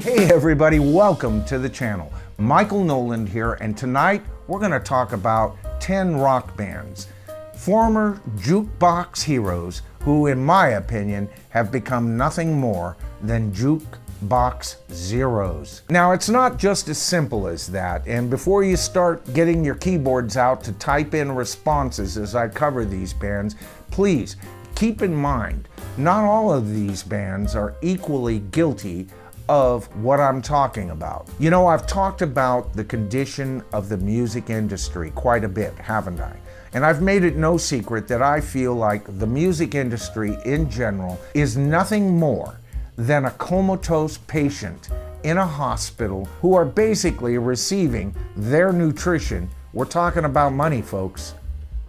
Hey everybody, welcome to the channel. Michael Noland here, and tonight we're going to talk about 10 rock bands, former Jukebox Heroes, who in my opinion have become nothing more than Jukebox Zeros. Now it's not just as simple as that, and before you start getting your keyboards out to type in responses as I cover these bands, please keep in mind, not all of these bands are equally guilty of what I'm talking about. You know, I've talked about the condition of the music industry quite a bit, haven't I? And I've made it no secret that I feel like the music industry in general is nothing more than a comatose patient in a hospital who are basically receiving their nutrition, we're talking about money folks,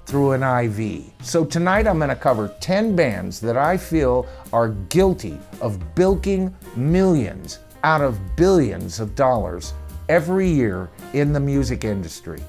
through an IV. So tonight I'm going to cover 10 bands that I feel are guilty of bilking millions out of billions of dollars every year in the music industry.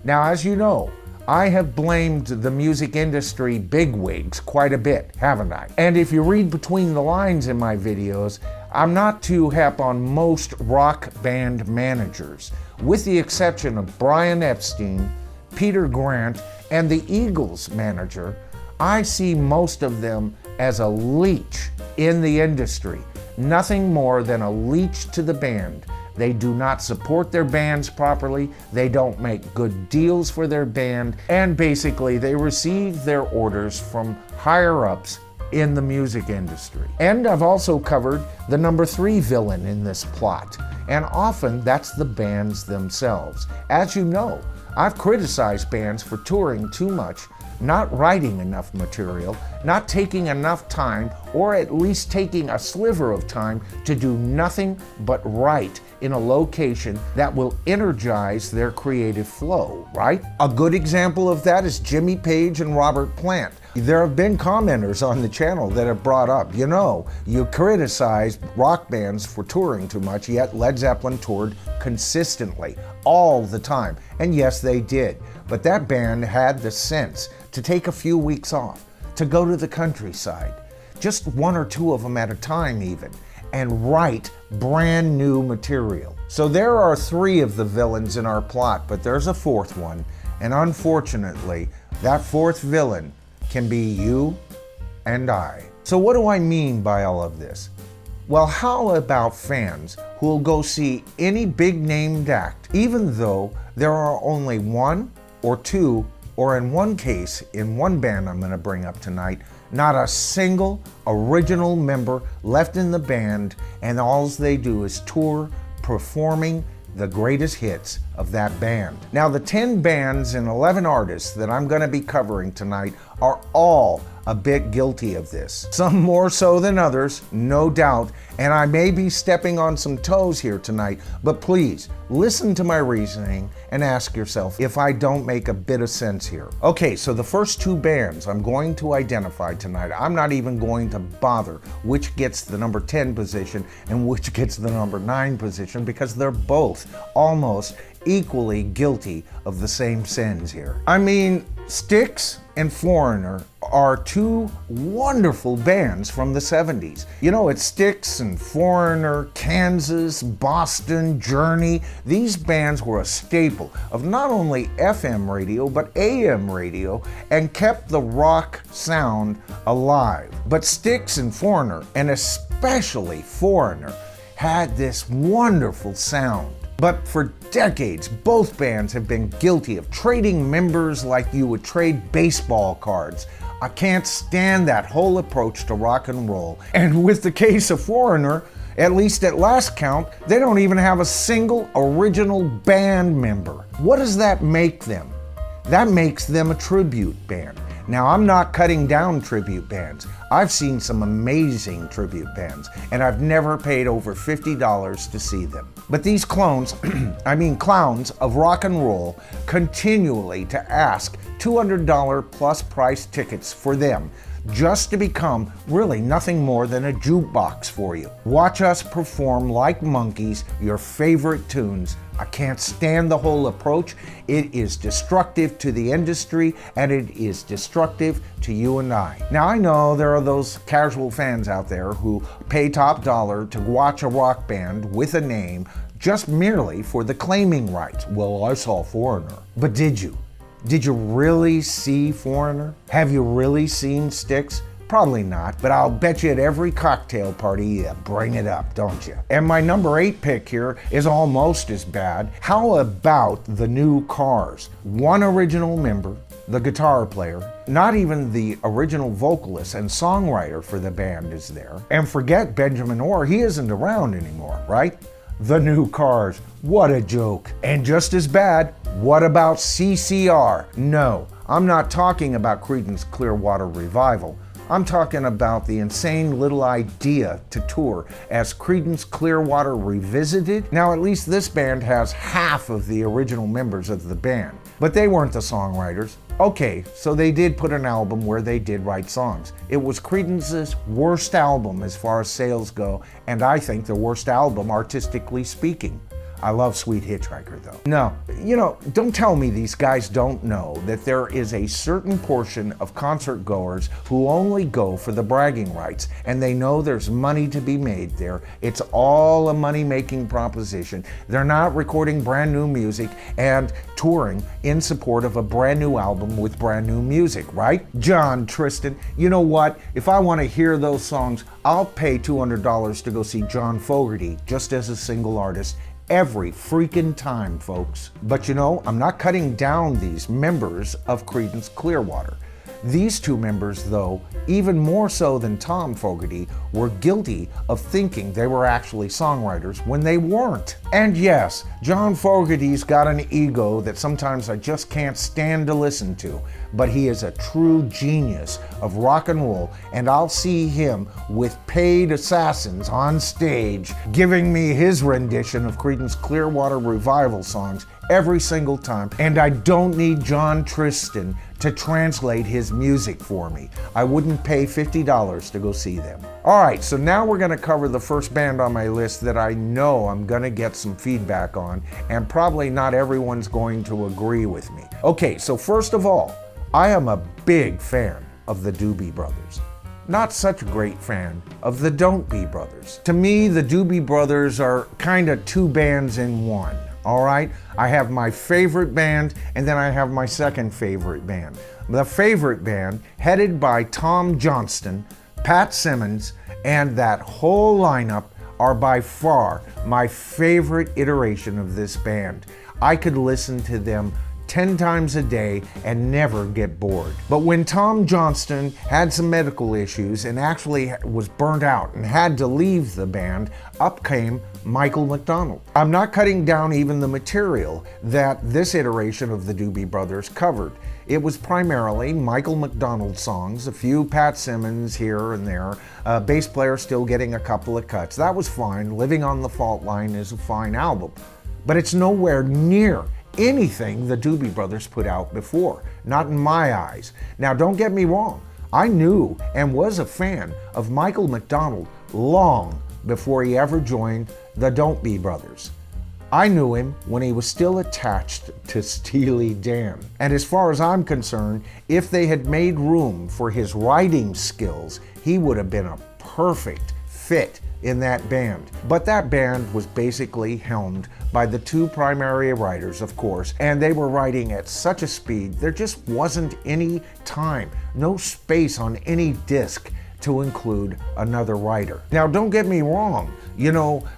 Now, as you know, I have blamed the music industry bigwigs quite a bit, haven't I? And if you read between the lines in my videos, I'm not too hep on most rock band managers, with the exception of Brian Epstein, Peter Grant, and the Eagles manager. I see most of them as a leech in the industry, nothing more than a leech to the band. They do not support their bands properly, they don't make good deals for their band, and basically they receive their orders from higher ups in the music industry. And I've also covered the number 3 villain in this plot, and often that's the bands themselves. As you know, I've criticized bands for touring too much, not writing enough material, not taking enough time, or at least taking a sliver of time to do nothing but write in a location that will energize their creative flow, right? A good example of that is Jimmy Page and Robert Plant. There have been commenters on the channel that have brought up, you know, you criticize rock bands for touring too much, yet Led Zeppelin toured consistently, all the time. And yes, they did. But that band had the sense to take a few weeks off, to go to the countryside, just 1 or 2 of them at a time even, and write brand new material. So there are 3 of the villains in our plot, but there's a 4th one, and unfortunately, that 4th villain can be you and I. So what do I mean by all of this? Well, how about fans who will go see any big named act, even though there are only 1 or 2, or in one case, in one band I'm going to bring up tonight, not a single original member left in the band, and all they do is tour performing the greatest hits of that band. Now, the 10 bands and 11 artists that I'm going to be covering tonight are all a bit guilty of this. Some more so than others, no doubt, and I may be stepping on some toes here tonight, but please listen to my reasoning and ask yourself if I don't make a bit of sense here. Okay, so the first 2 bands I'm going to identify tonight, I'm not even going to bother which gets the number 10 position and which gets the number 9 position, because they're both almost equally guilty of the same sins here. I mean, Styx and Foreigner are 2 wonderful bands from the 70s. You know, it's Styx and Foreigner, Kansas, Boston, Journey. These bands were a staple of not only FM radio, but AM radio, and kept the rock sound alive. But Styx and Foreigner, and especially Foreigner, had this wonderful sound. But for decades, both bands have been guilty of trading members like you would trade baseball cards. I can't stand that whole approach to rock and roll. And with the case of Foreigner, at least at last count, they don't even have a single original band member. What does that make them? That makes them a tribute band. Now, I'm not cutting down tribute bands. I've seen some amazing tribute bands, and I've never paid over $50 to see them. But these clones of rock and roll, continually to ask $200 plus price tickets for them. just to become really nothing more than a jukebox for you. Watch us perform like monkeys your favorite tunes. I can't stand the whole approach. It is destructive to the industry, and it is destructive to you and I. Now, I know there are those casual fans out there who pay top dollar to watch a rock band with a name just merely for the claiming rights. Well, I saw Foreigner. But did you? Did you really see Foreigner? Have you really seen Styx? Probably not, but I'll bet you at every cocktail party you bring it up, don't you? And my number 8 pick here is almost as bad. How about the new Cars? One original member, the guitar player, not even the original vocalist and songwriter for the band is there. And forget Benjamin Orr, he isn't around anymore, right? The new Cars, what a joke. And just as bad, what about CCR? No, I'm not talking about Creedence Clearwater Revival. I'm talking about the insane little idea to tour as Creedence Clearwater Revisited. Now, at least this band has half of the original members of the band, but they weren't the songwriters. Okay, so they did put an album where they did write songs. It was Creedence's worst album as far as sales go, and I think the worst album artistically speaking. I love Sweet Hitchhiker though. No, don't tell me these guys don't know that there is a certain portion of concert goers who only go for the bragging rights, and they know there's money to be made there. It's all a money-making proposition. They're not recording brand new music and touring in support of a brand new album with brand new music, right? John, Tristan, you know what? If I want to hear those songs, I'll pay $200 to go see John Fogerty just as a single artist every freaking time, folks. But I'm not cutting down these members of Creedence Clearwater. These two members, though, even more so than Tom Fogerty, were guilty of thinking they were actually songwriters when they weren't. And yes, John Fogerty's got an ego that sometimes I just can't stand to listen to, but he is a true genius of rock and roll, and I'll see him with paid assassins on stage giving me his rendition of Creedence Clearwater Revival songs every single time, and I don't need John Tristan to translate his music for me. I wouldn't pay $50 to go see them. All right, so now we're gonna cover the first band on my list that I know I'm gonna get some feedback on, and probably not everyone's going to agree with me. Okay, so first of all, I am a big fan of the Doobie Brothers. Not such a great fan of the Don't Be Brothers. To me, the Doobie Brothers are kind of two bands in one. All right, I have my favorite band, and then I have my second favorite band. The favorite band, headed by Tom Johnston, Pat Simmons, and that whole lineup are by far my favorite iteration of this band. I could listen to them 10 times a day and never get bored. But when Tom Johnston had some medical issues and actually was burnt out and had to leave the band, up came Michael McDonald. I'm not cutting down even the material that this iteration of the Doobie Brothers covered. It was primarily Michael McDonald songs, a few Pat Simmons here and there, bass player still getting a couple of cuts. That was fine. Living on the Fault Line is a fine album, but it's nowhere near anything the Doobie Brothers put out before, not in my eyes. Now, don't get me wrong, I knew and was a fan of Michael McDonald long before he ever joined the Don't Be Brothers. I knew him when he was still attached to Steely Dan. And as far as I'm concerned, if they had made room for his writing skills, he would have been a perfect fit in that band. But that band was basically helmed by the two primary writers, of course, and they were writing at such a speed, there just wasn't any time, no space on any disc to include another writer. Now, don't get me wrong,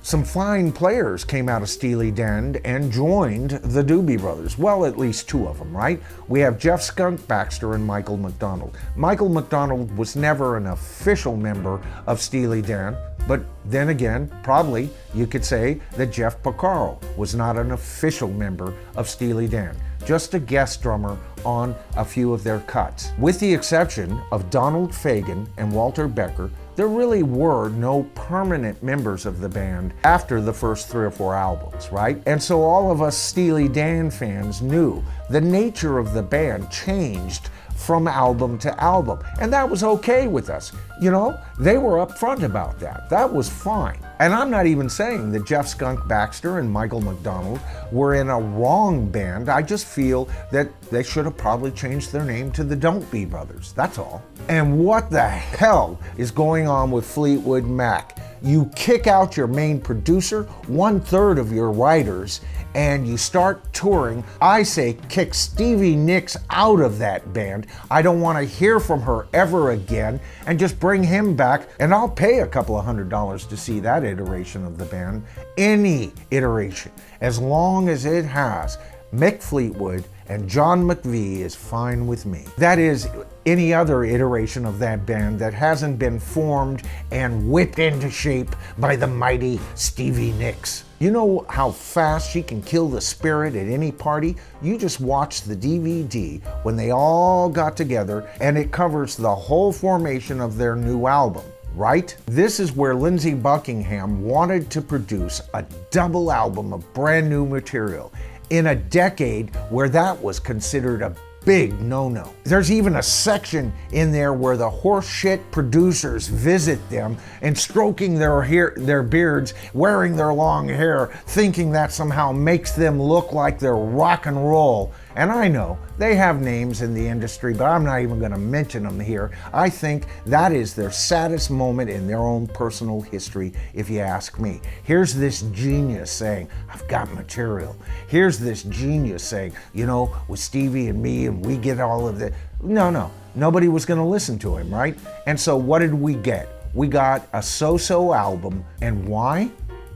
some fine players came out of Steely Dan and joined the Doobie Brothers. Well, at least two of them, right? We have Jeff Skunk Baxter and Michael McDonald. Michael McDonald was never an official member of Steely Dan, but then again, probably you could say that Jeff Porcaro was not an official member of Steely Dan, just a guest drummer on a few of their cuts. With the exception of Donald Fagen and Walter Becker, there really were no permanent members of the band after the first 3 or 4 albums, right? And so all of us Steely Dan fans knew the nature of the band changed from album to album. And that was okay with us. You know, they were upfront about that. That was fine. And I'm not even saying that Jeff Skunk Baxter and Michael McDonald were in a wrong band. I just feel that they should have probably changed their name to the Doobie Brothers. That's all. And what the hell is going on with Fleetwood Mac? You kick out your main producer, 1/3 of your writers, and you start touring. I say kick Stevie Nicks out of that band. I don't want to hear from her ever again, and just bring him back, and I'll pay a couple of $100 to see that iteration of the band. Any iteration, as long as it has Mick Fleetwood and John McVie, is fine with me. That is, any other iteration of that band that hasn't been formed and whipped into shape by the mighty Stevie Nicks. You know how fast she can kill the spirit at any party? You just watch the DVD when they all got together, and it covers the whole formation of their new album. Right? This is where Lindsey Buckingham wanted to produce a double album of brand new material in a decade where that was considered a big no-no. There's even a section in there where the horseshit producers visit them and stroking their beards, wearing their long hair, thinking that somehow makes them look like they're rock and roll. And I know they have names in the industry, but I'm not even going to mention them here. I think that is their saddest moment in their own personal history, if you ask me. Here's this genius saying, I've got material. Here's this genius saying, you know, with Stevie and me, and we get all of the... No. Nobody was going to listen to him, right? And so what did we get? We got a so-so album. And why?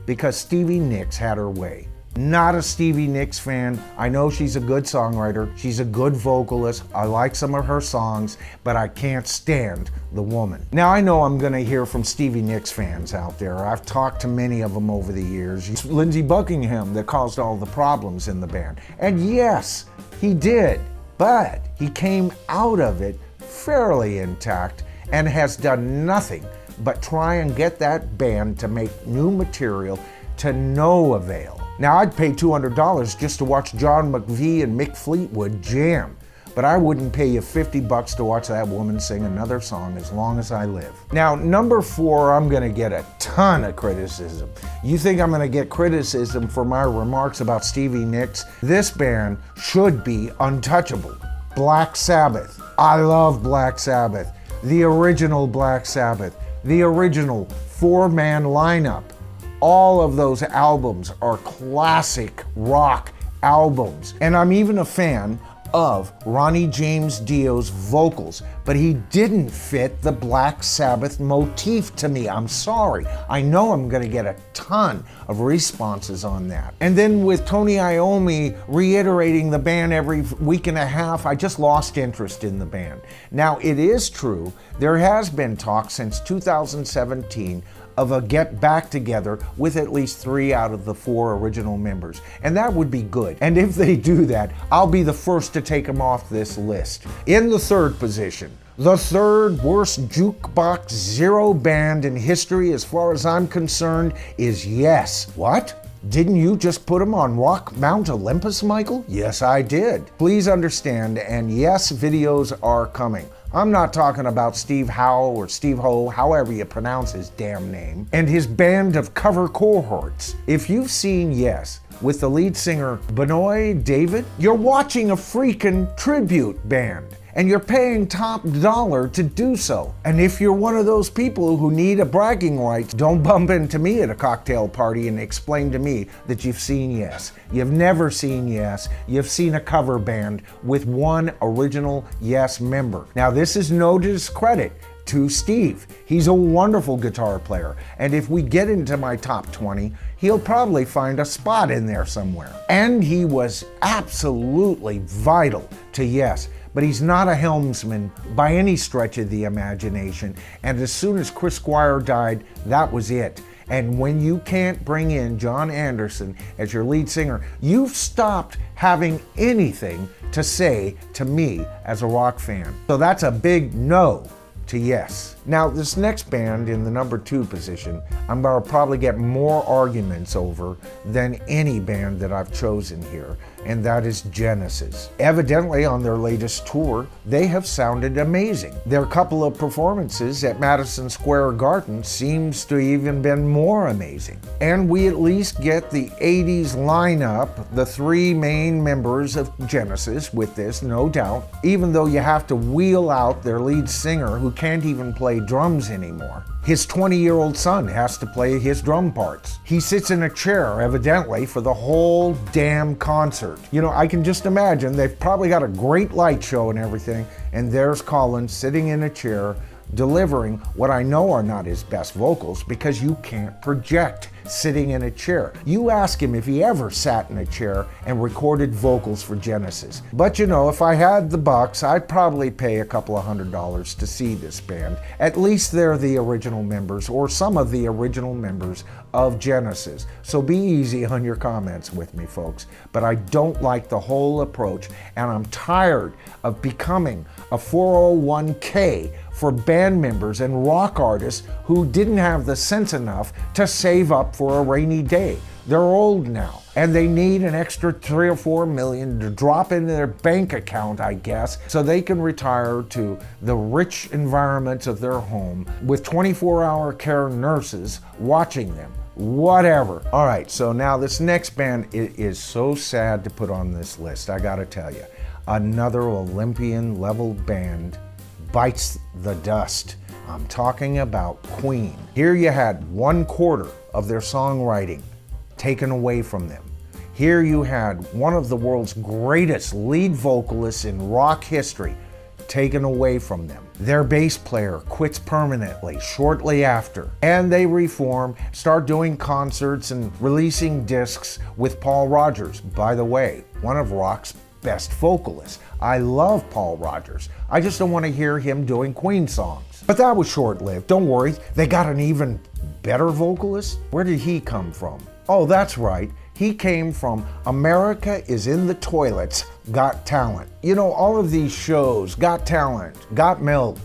Because Stevie Nicks had her way. Not a Stevie Nicks fan. I know she's a good songwriter. She's a good vocalist. I like some of her songs, but I can't stand the woman. Now, I know I'm going to hear from Stevie Nicks fans out there. I've talked to many of them over the years. It's Lindsey Buckingham that caused all the problems in the band. And yes, he did, but he came out of it fairly intact and has done nothing but try and get that band to make new material to no avail. Now, I'd pay $200 just to watch John McVie and Mick Fleetwood jam, but I wouldn't pay you $50 to watch that woman sing another song as long as I live. Now, number 4, I'm gonna get a ton of criticism. You think I'm gonna get criticism for my remarks about Stevie Nicks? This band should be untouchable. Black Sabbath. I love Black Sabbath. The original Black Sabbath. The original 4-man lineup. All of those albums are classic rock albums. And I'm even a fan of Ronnie James Dio's vocals, but he didn't fit the Black Sabbath motif to me. I'm sorry. I know I'm gonna get a ton of responses on that. And then with Tony Iommi reiterating the band every week and a half, I just lost interest in the band. Now, it is true, there has been talk since 2017 of a get back together with at least 3 out of the 4 original members. And that would be good. And if they do that, I'll be the first to take them off this list. In the 3rd position, the 3rd worst Jukebox Zero band in history, as far as I'm concerned, is Yes. What? Didn't you just put them on Rock Mount Olympus, Michael? Yes, I did. Please understand, and yes, videos are coming. I'm not talking about Steve Howe or Steve Ho, however you pronounce his damn name, and his band of cover cohorts. If you've seen Yes with the lead singer Benoit David, you're watching a freaking tribute band. And you're paying top dollar to do so. And if you're one of those people who need a bragging rights, don't bump into me at a cocktail party and explain to me that you've seen Yes. You've never seen Yes. You've seen a cover band with one original Yes member. Now, this is no discredit to Steve. He's a wonderful guitar player. And if we get into my top 20, he'll probably find a spot in there somewhere. And he was absolutely vital to Yes. But he's not a helmsman by any stretch of the imagination. And as soon as Chris Squire died, that was it. And when you can't bring in John Anderson as your lead singer, you've stopped having anything to say to me as a rock fan. So that's a big no to Yes. Now, this next band in the number 2 position, I'm going to probably get more arguments over than any band that I've chosen here, and that is Genesis. Evidently, on their latest tour, they have sounded amazing. Their couple of performances at Madison Square Garden seems to even been more amazing. And we at least get the 80s lineup, the 3 main members of Genesis with this, no doubt, even though you have to wheel out their lead singer who can't even play drums anymore. His 20-year-old son has to play his drum parts. He sits in a chair, evidently, for the whole damn concert. You know, I can just imagine they've probably got a great light show and everything, and there's Colin sitting in a chair delivering what I know are not his best vocals, because you can't project sitting in a chair. You ask him if he ever sat in a chair and recorded vocals for Genesis. But you know, if I had the bucks, I'd probably pay a couple of $100 to see this band. At least they're the original members, or some of the original members of Genesis. So be easy on your comments with me, folks. But I don't like the whole approach, and I'm tired of becoming a 401k for band members and rock artists who didn't have the sense enough to save up for a rainy day. They're old now, and they need an extra 3 or 4 million to drop into their bank account, I guess, so they can retire to the rich environments of their home with 24-hour care nurses watching them. Whatever. All right, so now this next band, it is so sad to put on this list, I gotta tell you. Another Olympian level band bites the dust. I'm talking about Queen. Here you had 1/4 of their songwriting taken away from them. Here you had one of the world's greatest lead vocalists in rock history taken away from them. Their bass player quits permanently shortly after, and they reform, start doing concerts and releasing discs with Paul Rodgers. By the way, one of rock's best vocalists. I love Paul Rodgers. I just don't want to hear him doing Queen songs. But that was short-lived. Don't worry, they got an even better vocalist. Where did he come from? Oh, that's right. He came from America is in the Toilets, Got Talent. You know, all of these shows, Got Talent, Got Milk,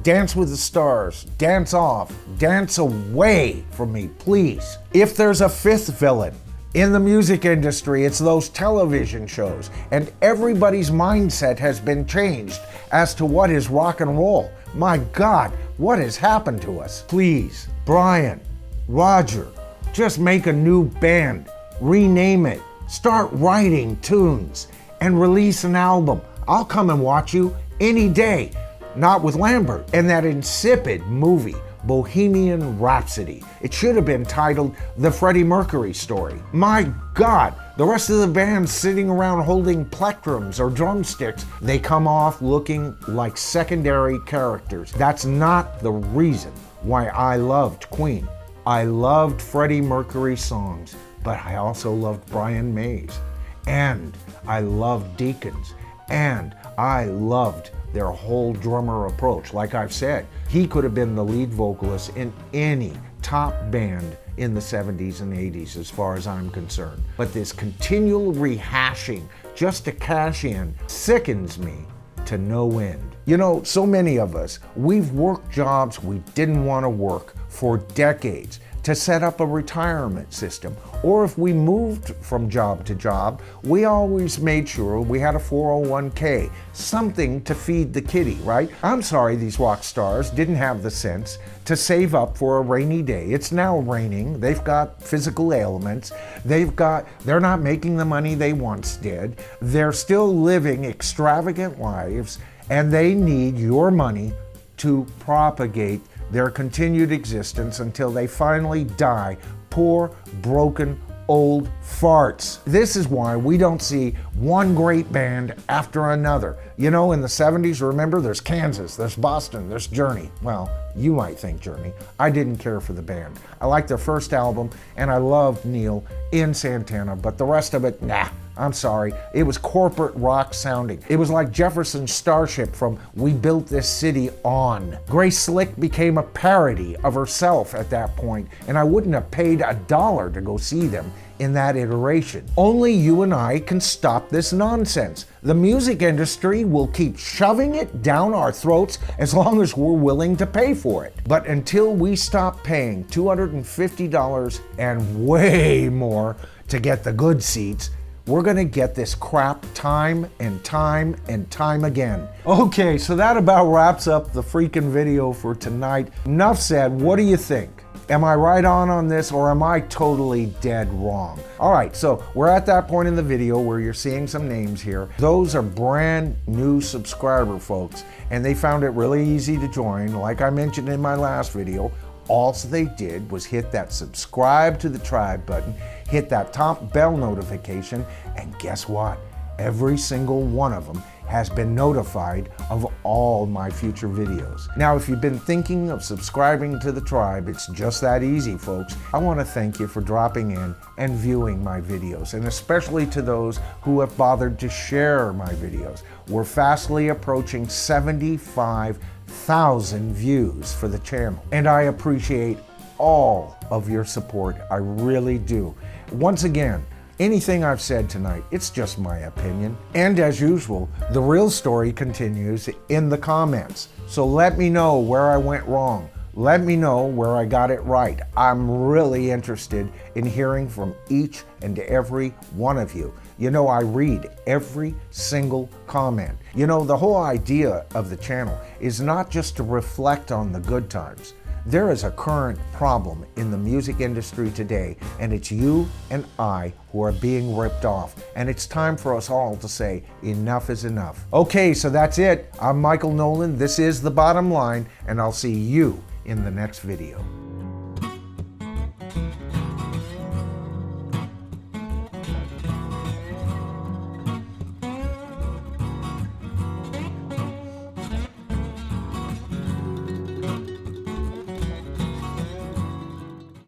Dance with the Stars, Dance Off, Dance Away from me, please. If there's a 5th villain in the music industry, it's those television shows, and everybody's mindset has been changed as to what is rock and roll. My God, what has happened to us? Please, Brian, Roger, just make a new band, rename it, start writing tunes, and release an album. I'll come and watch you any day. Not with Lambert and that insipid movie, Bohemian Rhapsody. It should have been titled The Freddie Mercury Story. My God, the rest of the band's sitting around holding plectrums or drumsticks. They come off looking like secondary characters. That's not the reason why I loved Queen. I loved Freddie Mercury songs, but I also loved Brian May's, and I loved Deacons, and I loved their whole drummer approach. Like I've said, he could have been the lead vocalist in any top band in the 70s and 80s as far as I'm concerned. But this continual rehashing just to cash in sickens me to no end. You know, so many of us, we've worked jobs we didn't want to work for decades to set up a retirement system. Or if we moved from job to job, we always made sure we had a 401k, something to feed the kitty, right? I'm sorry these rock stars didn't have the sense to save up for a rainy day. It's now raining, they've got physical ailments, they're not making the money they once did, they're still living extravagant lives, and they need your money to propagate their continued existence until they finally die. Poor, broken, old farts. This is why we don't see one great band after another. You know, in the 70s, remember, there's Kansas, there's Boston, there's Journey. Well, you might think Journey. I didn't care for the band. I liked their first album, and I loved Neil in Santana, but the rest of it, nah. I'm sorry, it was corporate rock sounding. It was like Jefferson's Starship from We Built This City On. Grace Slick became a parody of herself at that point, and I wouldn't have paid $1 to go see them in that iteration. Only you and I can stop this nonsense. The music industry will keep shoving it down our throats as long as we're willing to pay for it. But until we stop paying $250 and way more to get the good seats, we're gonna get this crap time and time and time again. Okay, so that about wraps up the freaking video for tonight. Enough said, what do you think? Am I right on this, or am I totally dead wrong? All right, so we're at that point in the video where you're seeing some names here. Those are brand new subscriber folks, and they found it really easy to join. Like I mentioned in my last video, all they did was hit that subscribe to the tribe button, hit that top bell notification, and guess what? Every single one of them has been notified of all my future videos. Now, if you've been thinking of subscribing to the tribe, it's just that easy, folks. I want to thank you for dropping in and viewing my videos, and especially to those who have bothered to share my videos. We're fastly approaching 75,000 views for the channel, and I appreciate all of your support. I really do. Once again, anything I've said tonight, it's just my opinion. And as usual, the real story continues in the comments. So let me know where I went wrong. Let me know where I got it right. I'm really interested in hearing from each and every one of you. You know, I read every single comment. You know, the whole idea of the channel is not just to reflect on the good times. There is a current problem in the music industry today, and it's you and I who are being ripped off. And it's time for us all to say, enough is enough. Okay, so that's it. I'm Michael Noland. This is The Bottom Line, and I'll see you in the next video.